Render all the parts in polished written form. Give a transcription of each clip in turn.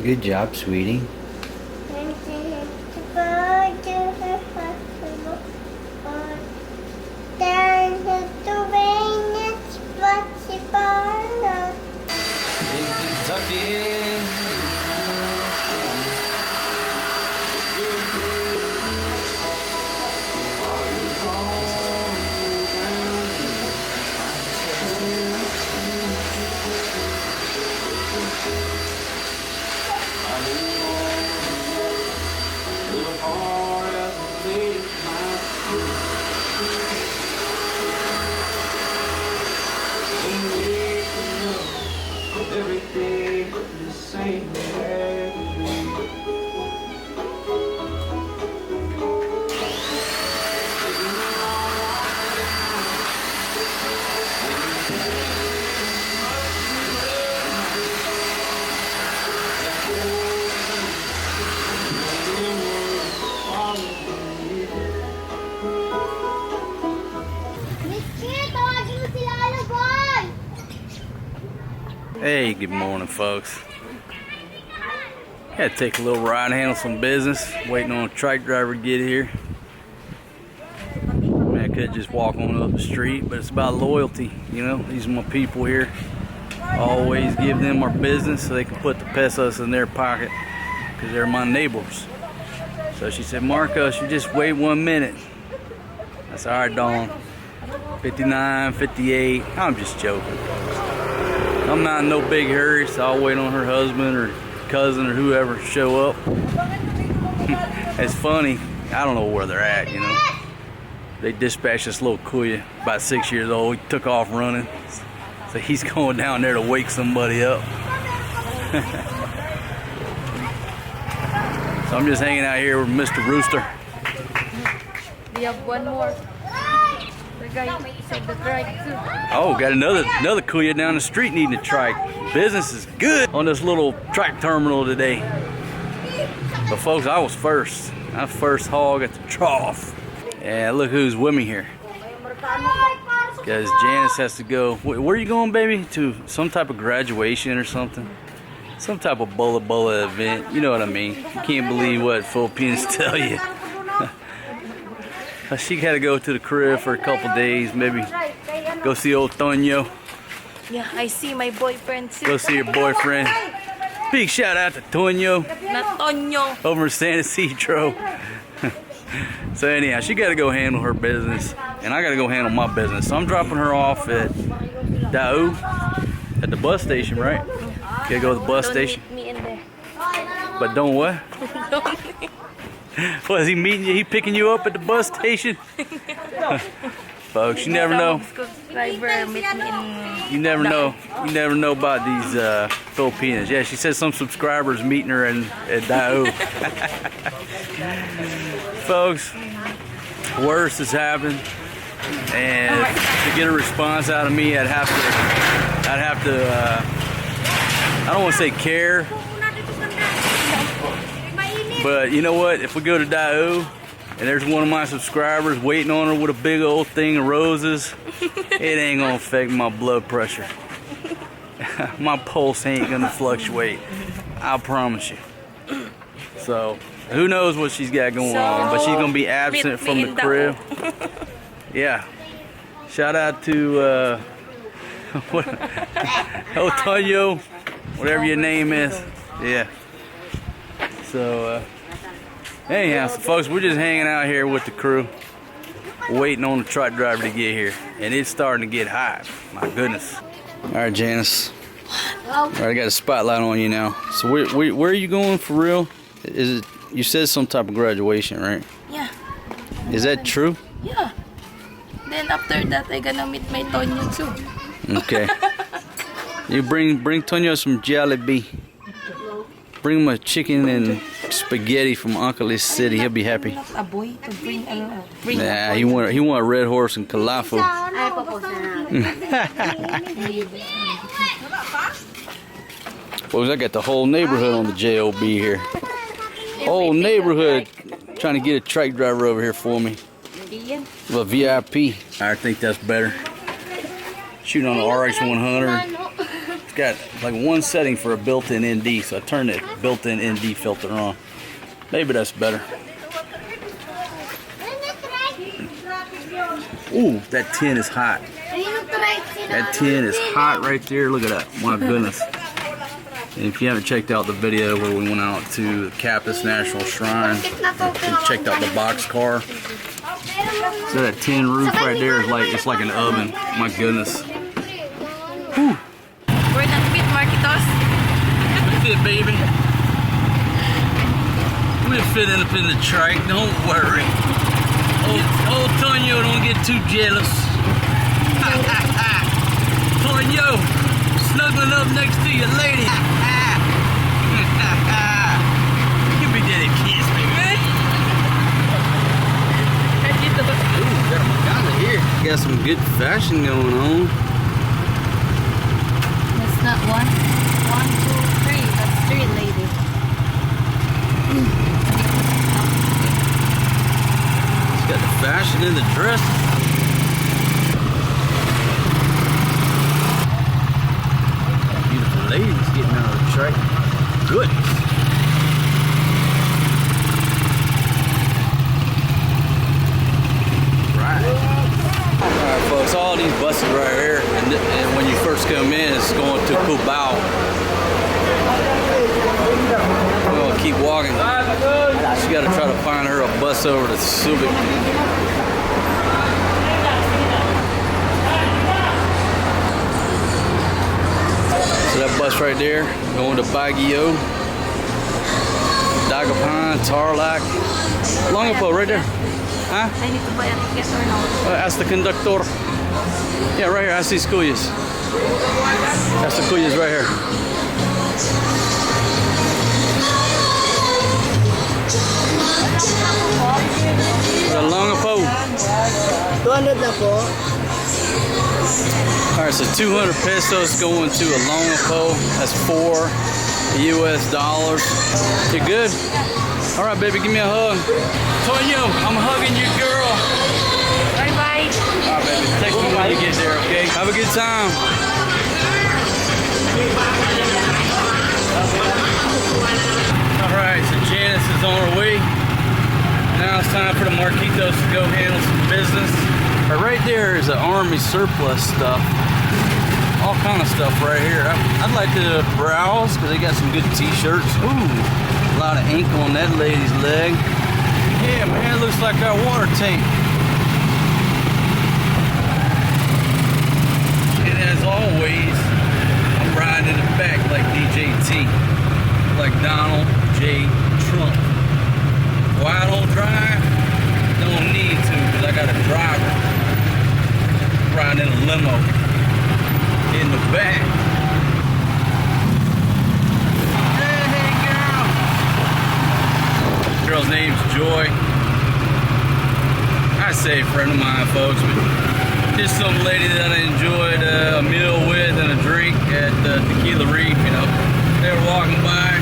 Good job, sweetie. Tucked in. Everything the same way. Hey, good morning, folks. Had to take a little ride, handle some business. Waiting on a truck driver to get here. Man, I could just walk on up the street, but it's about loyalty. You know, these are my people here. Always give them our business so they can put the pesos in their pocket because they're my neighbors. So she said, Marcos, you just wait 1 minute. That's all right, Dawn. 59, 58. I'm just joking. I'm not in no big hurry, so I'll wait on her husband or cousin or whoever to show up. It's funny, I don't know where they're at, you know. They dispatched this little kuya, about 6 years old. He took off running, so he's going down there to wake somebody up. So I'm just hanging out here with Mr. Rooster. We have one more. The guy said the trike too. Oh, got another kuya down the street needing a trike. Business is good on this little trike terminal today. But folks, I was first. I first hog at the trough. And look who's with me here. Because Janice has to go. Where are you going, baby? To some type of graduation or something? Some type of bulla event. You know what I mean. You can't believe what Filipinos tell you. She got to go to the crib for a couple days, maybe go see old Tonyo. Yeah, I see my boyfriend too. Go see your boyfriend. Big shout out to Tonyo. Not Tonyo. Over in San Isidro. So anyhow, she got to go handle her business, and I got to go handle my business. So I'm dropping her off at Dao at the bus station, right? Gotta go to the bus station. Meet me in there. But don't what? What, is he meeting you? He picking you up at the bus station? Folks, you never know. Subscriber, meet me in. You never know. You never know about these Filipinas. Yeah, she said some subscribers meeting her at Dao. Folks, worse has happened, and to get a response out of me, I'd have to. I don't want to say care. But you know what? If we go to Dao and there's one of my subscribers waiting on her with a big old thing of roses, it ain't gonna affect my blood pressure. My pulse ain't gonna fluctuate. I promise you. So who knows what she's got going on, but she's gonna be absent from the crib. Yeah. Shout out to Tonyo, whatever your name is. Yeah. So, anyhow, so folks, we're just hanging out here with the crew, waiting on the truck driver to get here, and it's starting to get hot. My goodness. All right, Janice. All right, I got a spotlight on you now. So, where are you going for real? Is it? You said some type of graduation, right? Yeah. Is that true? Yeah. Then after that, I gonna meet my Tonyo too. Okay. You bring Tonyo some Jollibee. Bring him a chicken and spaghetti from Uncle City. He'll be happy. A boy to bring Nah, he want a red horse and falafel. Folks, I got the whole neighborhood on the JOB here. Whole neighborhood trying to get a truck driver over here for me. A VIP. I think that's better. Shooting on the RX 100. It's got like one setting for a built-in ND, so I turned the built-in ND filter on. Maybe that's better. Ooh, that tin is hot. That tin is hot right there. Look at that. My goodness. And if you haven't checked out the video where we went out to the Kapis National Shrine and checked out the box car. So that tin roof right there is like, it's like an oven. My goodness. Whew. We're not fit, Marquitos. Fit, baby. We'll fit in up in the trike, don't worry. Old Tonyo don't get too jealous. Tonyo, snuggling up next to your lady. Give me that kiss, baby. Ooh, got a Magana here. Got some good fashion going on. That's not one, two, three. That's three, lady. Got the fashion in the dress. Beautiful ladies getting out of the trike. Goodness. Right. Alright folks, all these buses right here, and when you first come in, it's going to Cubao. We're going to keep walking. She got to try to find her a bus over to Subic. So that bus right there, going to Baguio, Dagupan, Tarlac, Longapo right there. Huh? I need to buy a ticket or no? Ask the conductor. Yeah, right here. Ask these cuyas. Ask the cuyas right here. The Longapo. 200 na po. Alright, so 200 pesos going to a Longapo. That's $4 US. You good? Alright, baby, give me a hug. Tonyo, I'm hugging your girl. Bye-bye. Alright, baby, text me when you get there, okay? Have a good time. Alright, so Janice is on her way. Now it's time for the Marquitos to go handle some business. Right there is the Army surplus stuff. All kind of stuff right here. I'd like to browse because they got some good t-shirts. Ooh, a lot of ink on that lady's leg. Yeah, man, it looks like our water tank. And as always, I'm riding in the back like DJ T, like Donald J. Trump. Why I don't drive? Don't need to, because I got a driver riding in a limo in the back. Hey, girl. Girl's name's Joy. I say a friend of mine, folks, but just some lady that I enjoyed a meal with and a drink at Tequila Reef. You know, they were walking by.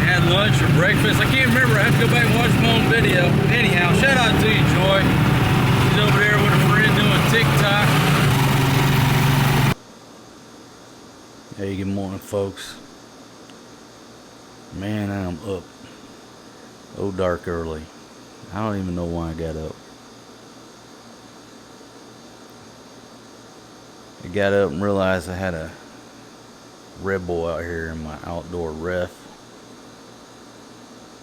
Had lunch or breakfast. I can't remember. I have to go back and watch my own video. Anyhow, shout out to you, Joy. She's over there with a friend doing TikTok. Hey, good morning, folks. Man, I'm up. Oh, dark early. I don't even know why I got up. I got up and realized I had a Red Bull out here in my outdoor ref.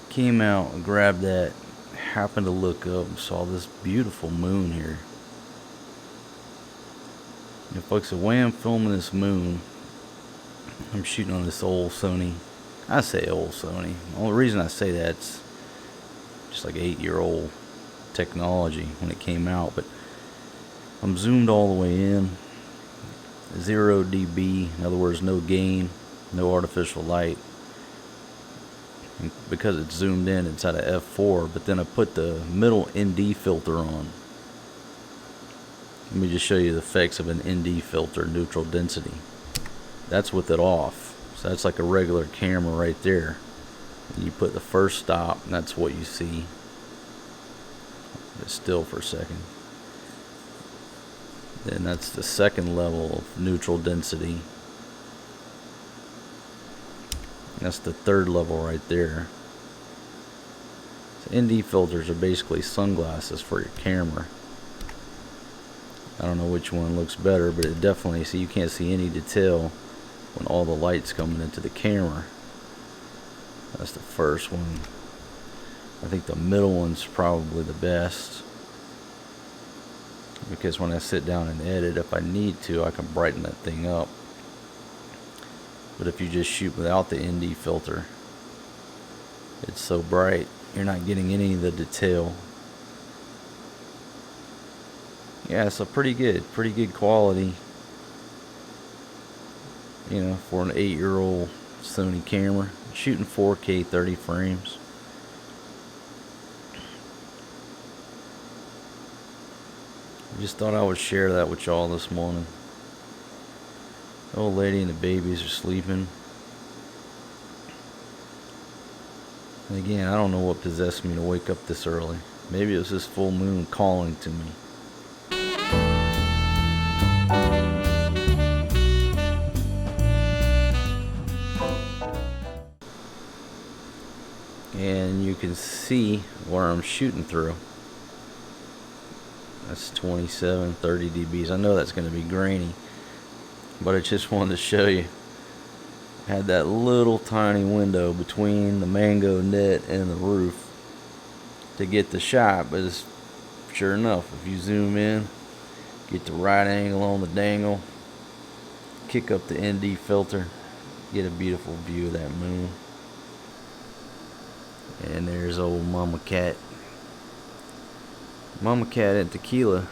Came out and grabbed that, happened to look up and saw this beautiful moon here. And folks, the way I'm filming this moon, I'm shooting on this old Sony. I say old Sony. The only reason I say that's just like 8-year-old technology when it came out, but I'm zoomed all the way in. 0 dB, in other words, no gain, no artificial light. Because it's zoomed in, it's at a f4, but then I put the middle ND filter on. Let me just show you the effects of an ND filter, neutral density. That's with it off. So that's like a regular camera right there. And you put the first stop, and that's what you see. It's still for a second. Then that's the second level of neutral density. That's the third level right there. So ND filters are basically sunglasses for your camera. I don't know which one looks better, but it definitely, see, you can't see any detail when all the light's coming into the camera. That's the first one. I think the middle one's probably the best, because when I sit down and edit, if I need to, I can brighten that thing up. But if you just shoot without the ND filter, it's so bright, you're not getting any of the detail. Yeah, so pretty good quality, you know, for an 8-year-old Sony camera. Shooting 4K 30 frames. Just thought I would share that with y'all this morning. The old lady and the babies are sleeping. And again, I don't know what possessed me to wake up this early. Maybe it was this full moon calling to me. And you can see where I'm shooting through. That's 27, 30 dBs. I know that's going to be grainy, but I just wanted to show you. I had that little tiny window between the mango net and the roof to get the shot, but it's, sure enough, if you zoom in, get the right angle on the dangle, kick up the ND filter, get a beautiful view of that moon. And there's old Mama Cat. Mama Cat and Tequila,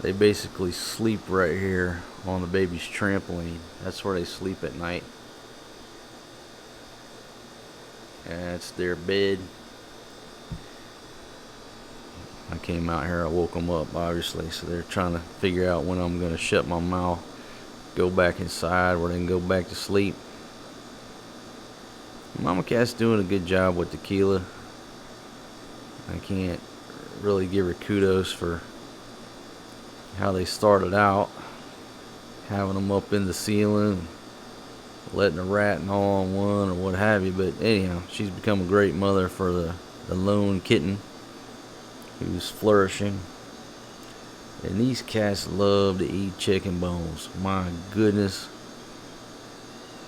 they basically sleep right here on the baby's trampoline. That's where they sleep at night. And that's their bed. I came out here, I woke them up, obviously, so they're trying to figure out when I'm going to shut my mouth, go back inside where they can go back to sleep. Mama Cat's doing a good job with Tequila. I can't really give her kudos for how they started out, having them up in the ceiling, letting a rat gnaw on one or what have you. But anyhow, she's become a great mother for the lone kitten who's flourishing. And these cats love to eat chicken bones. My goodness.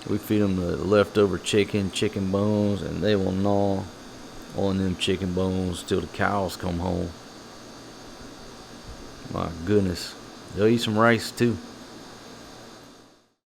We feed them the leftover chicken bones, and they will gnaw on them chicken bones till the cows come home. My goodness. They'll eat some rice too.